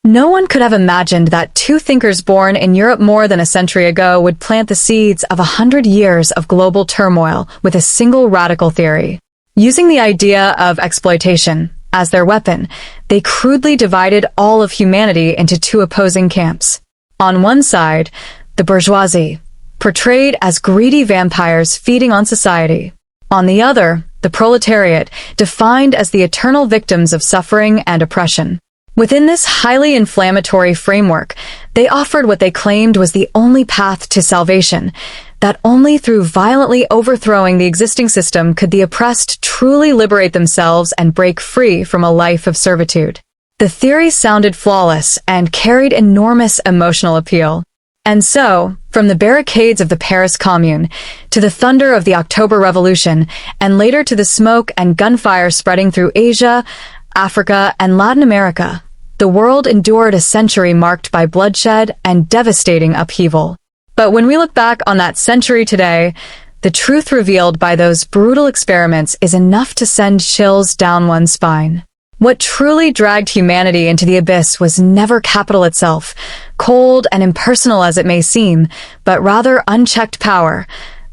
No one could have imagined that two thinkers born in Europe more than a century ago would plant the seeds of 100 years of global turmoil with a single radical theory. Using the idea of exploitation as their weapon, they crudely divided all of humanity into two opposing camps. On one side, the bourgeoisie, portrayed as greedy vampires feeding on society. On the other, the proletariat, defined as the eternal victims of suffering and oppression. Within this highly inflammatory framework, they offered what they claimed was the only path to salvation, that only through violently overthrowing the existing system could the oppressed truly liberate themselves and break free from a life of servitude. The theory sounded flawless and carried enormous emotional appeal. And so, from the barricades of the Paris Commune, to the thunder of the October Revolution, and later to the smoke and gunfire spreading through Asia, Africa, and Latin America, the world endured a century marked by bloodshed and devastating upheaval. But when we look back on that century today, the truth revealed by those brutal experiments is enough to send chills down one's spine. What truly dragged humanity into the abyss was never capital itself, cold and impersonal as it may seem, but rather unchecked power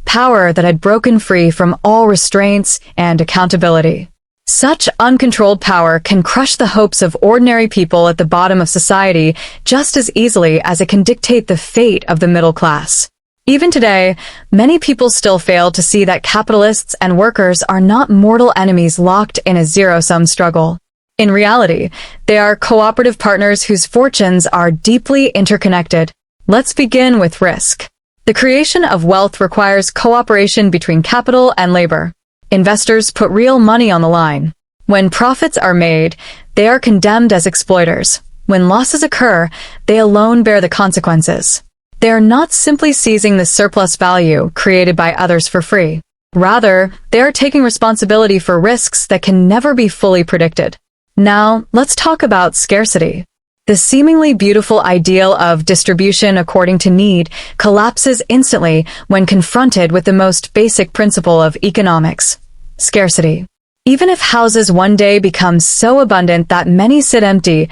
that had broken free from all restraints and accountability. Such uncontrolled power can crush the hopes of ordinary people at the bottom of society just as easily as it can dictate the fate of the middle class. Even today, many people still fail to see that capitalists and workers are not mortal enemies locked in a zero-sum struggle. In reality, they are cooperative partners whose fortunes are deeply interconnected. Let's begin with risk. The creation of wealth requires cooperation between capital and labor. Investors put real money on the line. When profits are made, they are condemned as exploiters. When losses occur, they alone bear the consequences. They are not simply seizing the surplus value created by others for free. Rather, they are taking responsibility for risks that can never be fully predicted. Now, let's talk about scarcity. The seemingly beautiful ideal of distribution according to need collapses instantly when confronted with the most basic principle of economics: scarcity. Even if houses one day become so abundant that many sit empty,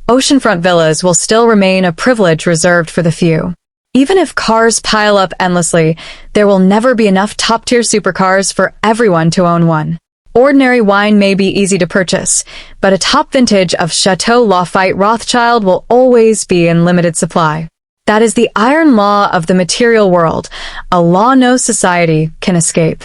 oceanfront villas will still remain a privilege reserved for the few. Even if cars pile up endlessly, there will never be enough top-tier supercars for everyone to own one. Ordinary wine may be easy to purchase, but a top vintage of Chateau Lafite Rothschild will always be in limited supply. That is the iron law of the material world, a law no society can escape.